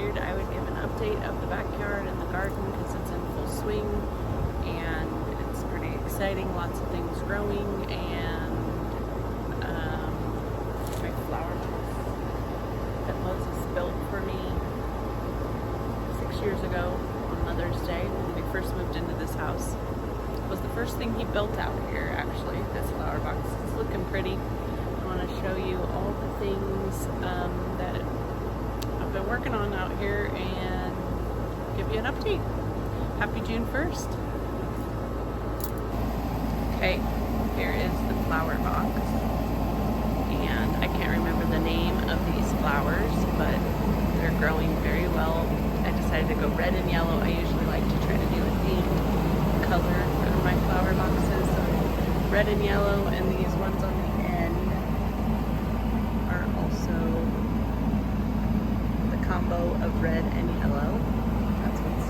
figured I would give an update of the backyard and the garden because it's in full swing and it's pretty exciting. Lots of things growing, and my flower box that Moses built for me 6 years ago on Mother's Day when we first moved into this house was the first thing he built out here. Actually, this flower box, it's looking pretty. I want to show you all the things that I've been working on out here and give you an update. Happy June 1st. Okay, here is the flower box, and I can't remember the name of these flowers, but they're growing very well. I decided to go red and yellow. I usually like to try to do a themed color for my flower boxes. So red and yellow, and these ones on the end are also the combo of red and yellow. That's what's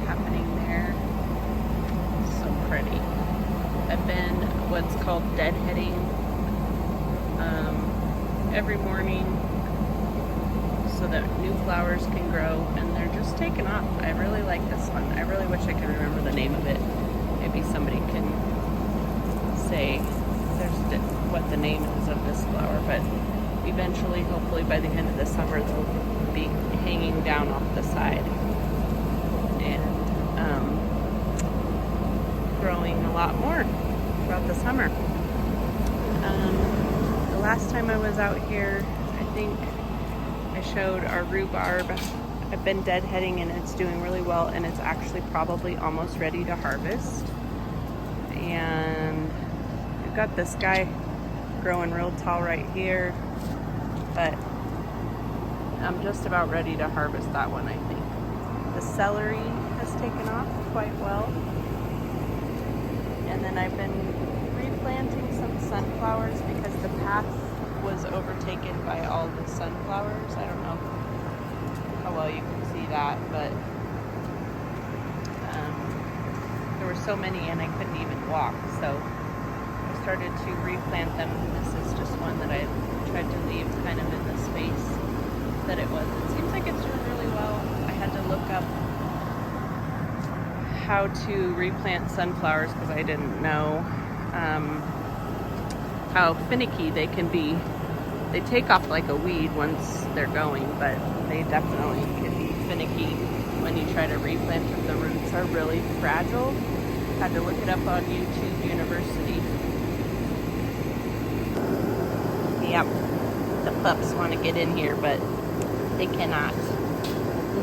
happening there. So pretty. I've been what's called deadheading every morning so that new flowers can grow, and they're just taking off. I really like this one. I really wish I could remember the name of it. Maybe somebody can say what the name is of this flower, but eventually, hopefully by the end of the summer, they'll be hanging down off the side and growing a lot more throughout the summer. The last time I was out here, I think I showed our rhubarb. I've been deadheading and it's doing really well, and it's actually probably almost ready to harvest. And we've got this guy growing real tall right here, but I'm just about ready to harvest that one, I think. The celery has taken off quite well. And then I've been replanting some sunflowers because the path was overtaken by all the sunflowers. I don't know how well you can see that, but there were so many and I couldn't even walk, so I started to replant them. This is just one that I tried to leave kind of in the space that it was. It seems like it's doing really well. I had to look up how to replant sunflowers because I didn't know how finicky they can be. They take off like a weed once they're going, but they definitely can be finicky when you try to replant them. The roots are really fragile. Had to look it up on YouTube University. Yep, the pups want to get in here, but they cannot.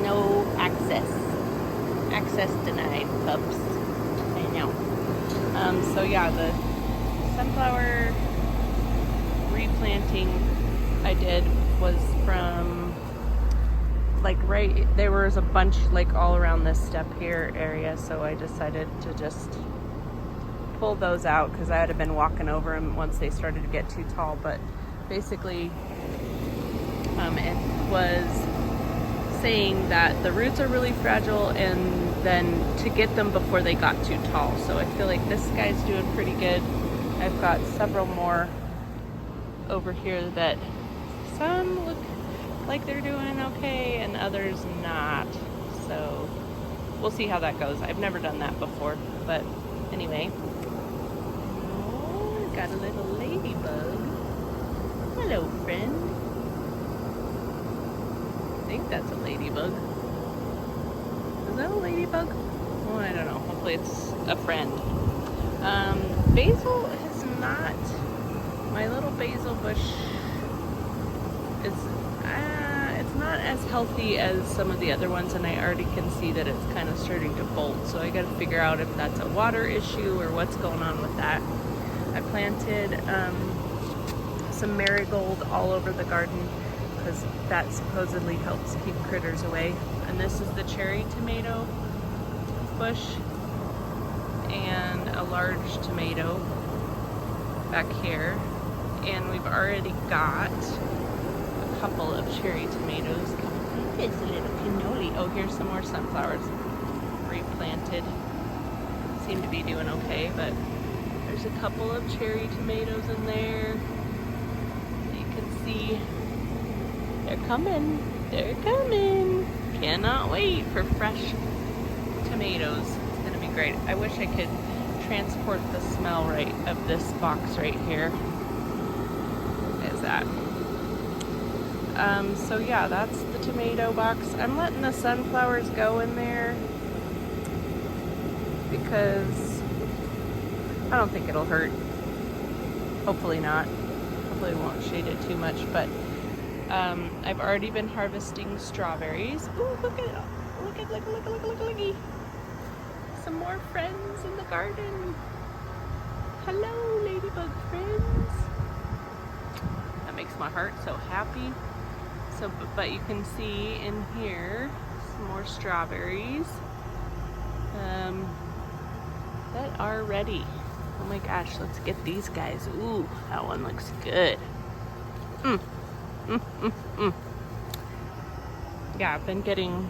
No access. Access denied, pups. I know. So yeah, the sunflower replanting I did was from like there was a bunch like all around this step here area, so I decided to just pull those out because I had been walking over them once they started to get too tall. But basically it was saying that the roots are really fragile and then to get them before they got too tall. So I feel like this guy's doing pretty good. I've got several more over here that some look like they're doing okay and others not. So we'll see how that goes. I've never done that before, but anyway. Oh, got a little ladybug. Hello, friend. I think that's a ladybug. Is that a ladybug? Well, I don't know. Hopefully it's a friend. Basil has not, my little basil bush is, it's not as healthy as some of the other ones, and I already can see that it's kind of starting to bolt. So I got to figure out if that's a water issue or what's going on with that. I planted some marigold all over the garden because that supposedly helps keep critters away. And this is the cherry tomato bush and a large tomato back here. And we've already got a couple of cherry tomatoes. It's a little cannoli. Oh, here's some more sunflowers replanted. Seem to be doing okay, but there's a couple of cherry tomatoes in there. You can see they're coming. They're coming. cannot wait for fresh tomatoes. It's gonna be great. I wish I could transport the smell right of this box right here. Is that? So yeah, that's the tomato box. I'm letting the sunflowers go in there because I don't think it'll hurt. Hopefully not. Hopefully it won't shade it too much, but I've already been harvesting strawberries. Ooh, looky. Some more friends in the garden. Hello, ladybug friends. That makes my heart so happy. So, but you can see in here some more strawberries that are ready. Oh my gosh, let's get these guys. Ooh, that one looks good. Yeah, I've been getting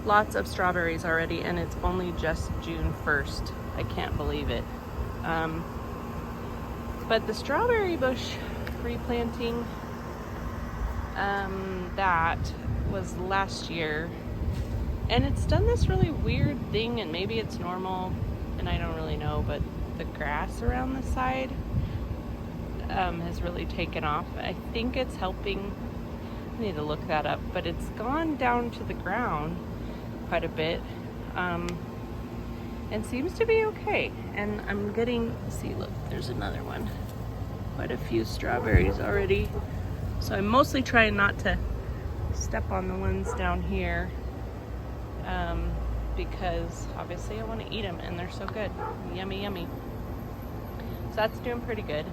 lots of strawberries already, and it's only just June 1st. I can't believe it. But the strawberry bush replanting, that was last year, and it's done this really weird thing, and maybe it's normal, and I don't really know, but the grass around the side has really taken off. I think it's helping. I need to look that up, but it's gone down to the ground quite a bit, and seems to be okay. And I'm getting, see, look, there's another one. Quite a few strawberries already. So I'm mostly trying not to step on the ones down here, because obviously I want to eat them, and they're so good. Yummy, yummy. So that's doing pretty good.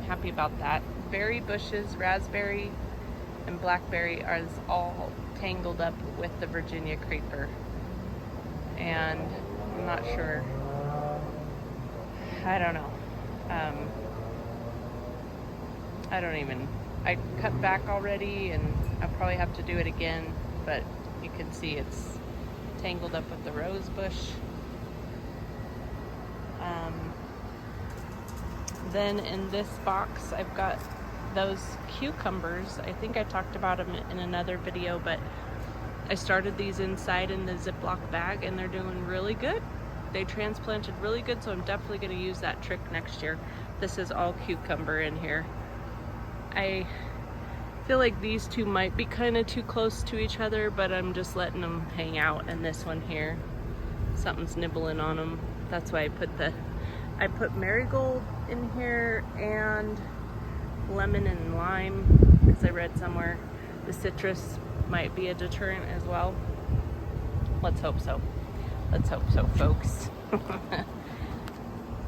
Happy about that. Berry bushes, raspberry and blackberry are all tangled up with the Virginia creeper, and I'm not sure. I don't know. I cut back already, and I'll probably have to do it again, but you can see it's tangled up with the rose bush. Then in this box, I've got those cucumbers. I think I talked about them in another video, but I started these inside in the Ziploc bag, and they're doing really good. They transplanted really good, so I'm definitely going to use that trick next year. This is all cucumber in here. I feel like these two might be kind of too close to each other, but I'm just letting them hang out. And this one here, something's nibbling on them. That's why I put marigold in here and lemon and lime, because I read somewhere the citrus might be a deterrent as well. Let's hope so. Let's hope so, folks.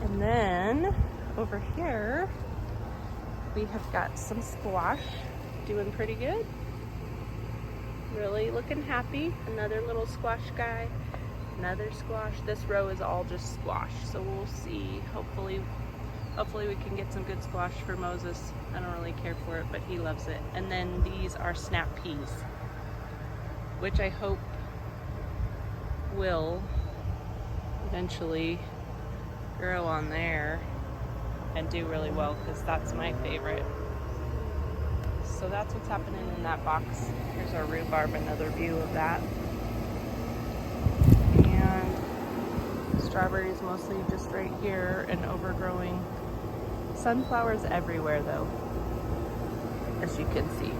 And then over here, we have got some squash doing pretty good. Really looking happy. Another little squash guy. Another squash. This row is all just squash, so we'll see. Hopefully we can get some good squash for Moses. I don't really care for it, but he loves it. And then these are snap peas, which I hope will eventually grow on there and do really well, because that's my favorite. So that's what's happening in that box. Here's our rhubarb, another view of that. And strawberries mostly just right here and overgrowing. Sunflowers everywhere though, as you can see.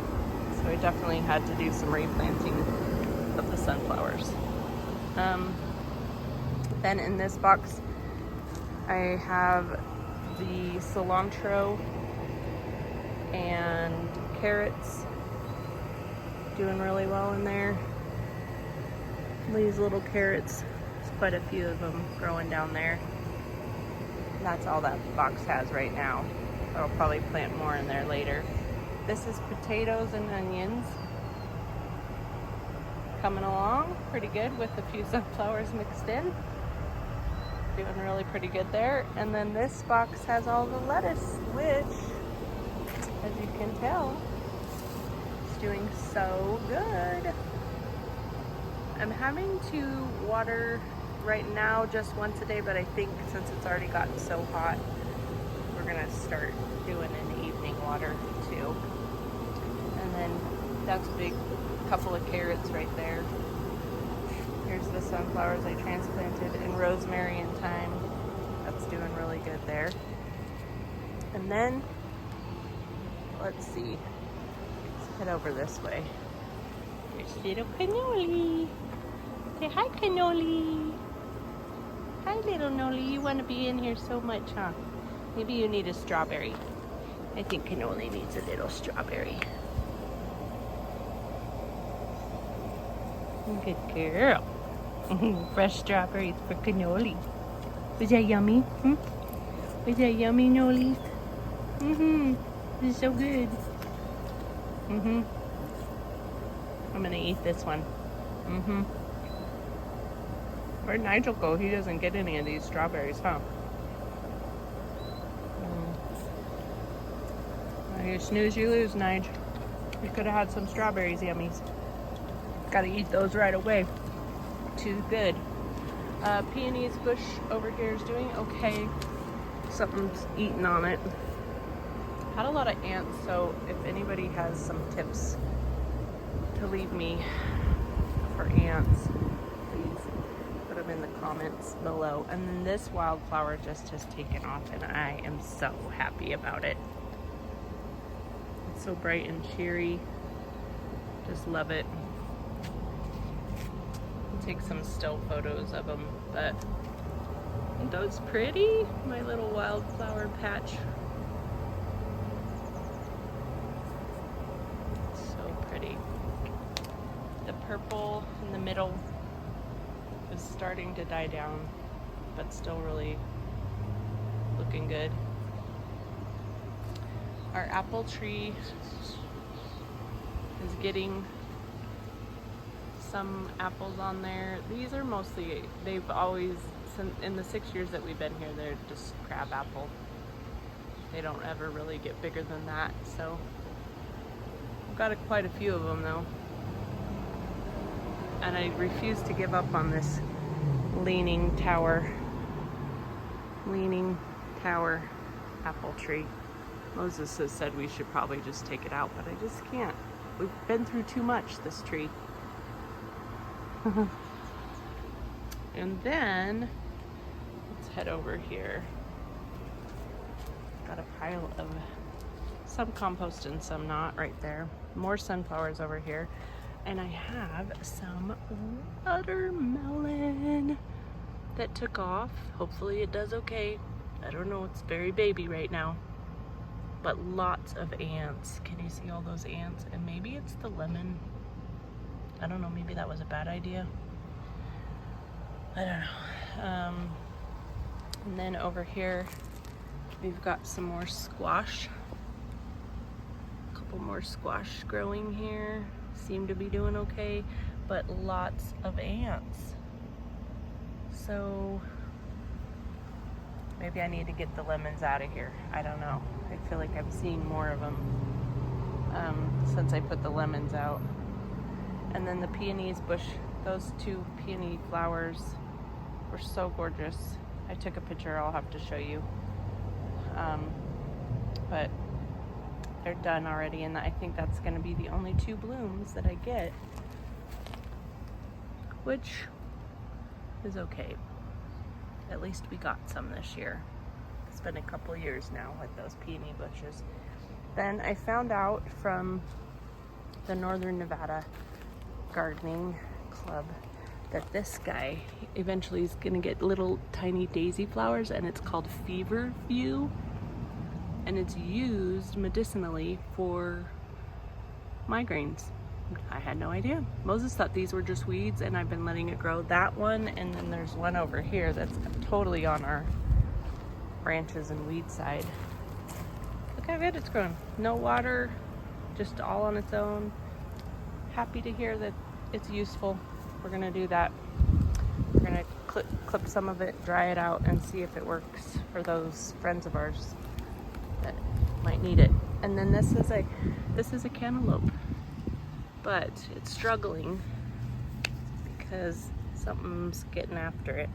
So I definitely had to do some replanting of the sunflowers. Then in this box, I have the cilantro and carrots doing really well in there. These little carrots, there's quite a few of them growing down there. That's all that box has right now. I'll probably plant more in there later. This is potatoes and onions. Coming along pretty good with a few sunflowers mixed in. Doing really pretty good there. And then this box has all the lettuce, which, as you can tell, is doing so good. I'm having to water right now just once a day, but I think since it's already gotten so hot, we're gonna start doing an evening water too. And then that's a big couple of carrots right there. Here's the sunflowers I transplanted, and rosemary and thyme. That's doing really good there. And then, let's see. Let's head over this way. There's little cannoli. Say hi, cannoli. Hi, little Noli. You want to be in here so much, huh? Maybe you need a strawberry. I think cannoli needs a little strawberry. Good girl. Fresh strawberries for cannoli. Was that yummy? Hmm? Was that yummy, Noli? This is so good. I'm gonna eat this one. Where'd Nigel go? He doesn't get any of these strawberries, huh? Well, you snooze, you lose, Nige. You could have had some strawberries, yummies. Gotta eat those right away. Too good. Peonies bush over here is doing okay. Something's eating on it. Had a lot of ants, so if anybody has some tips to leave me for ants, please put them in the comments below. And then this wildflower just has taken off, and I am so happy about it. It's so bright and cheery. Just love it. I'll take some still photos of them, but aren't those pretty? My little wildflower patch. So pretty. The purple in the middle is starting to die down, but still really looking good. Our apple tree is getting some apples on there. These are mostly, they've always, in the 6 years that we've been here, they're just crab apple. They don't ever really get bigger than that, so I've got quite a few of them though. And I refuse to give up on this leaning tower apple tree. Moses has said we should probably just take it out, but I just can't. We've been through too much, this tree. And then, let's head over here. Got a pile of some compost and some not right there. More sunflowers over here. And I have some watermelon that took off. Hopefully it does okay. I don't know, it's very baby right now. But lots of ants. Can you see all those ants? And maybe it's the lemon. I don't know, maybe that was a bad idea. I don't know. And then over here, we've got some more squash. A couple more squash growing here. Seem to be doing okay, but lots of ants. So maybe I need to get the lemons out of here. I don't know. I feel like I'm seeing more of them since I put the lemons out. And then the peonies bush, those two peony flowers were so gorgeous. I took a picture, I'll have to show you. But they're done already, and I think that's gonna be the only 2 blooms that I get, which is okay. At least we got some this year. It's been a couple years now with those peony bushes. Then I found out from the Northern Nevada Gardening Club that this guy eventually is gonna get little tiny daisy flowers, and it's called feverfew, and it's used medicinally for migraines. I had no idea. Moses thought these were just weeds, and I've been letting it grow. That one, and then there's one over here that's totally on our branches and weed side. Look how good it's grown. No water, just all on its own. Happy to hear that it's useful. We're gonna do that. We're gonna clip some of it, dry it out, and see if it works for those friends of ours that might need it. And then this is a cantaloupe, but it's struggling because something's getting after it.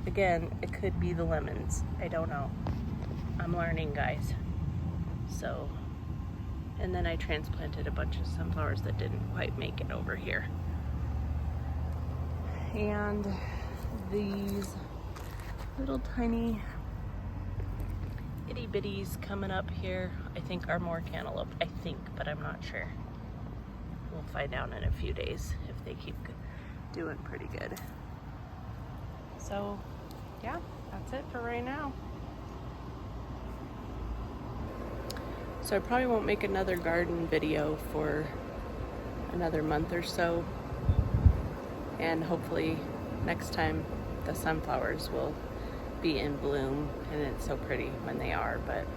Again, it could be the lemons. I don't know. I'm learning, guys. So And then I transplanted a bunch of sunflowers that didn't quite make it over here. And these little tiny itty bitties coming up here, I think are more cantaloupe. I think, but I'm not sure. We'll find out in a few days if they keep doing pretty good. So yeah, that's it for right now. So I probably won't make another garden video for another month or so. And hopefully next time the sunflowers will be in bloom, and it's so pretty when they are. But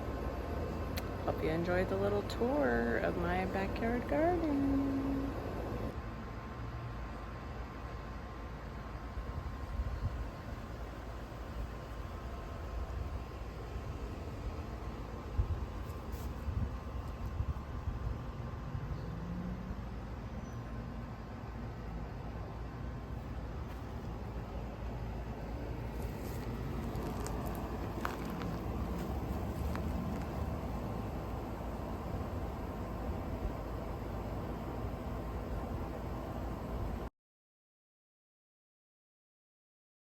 hope you enjoyed the little tour of my backyard garden.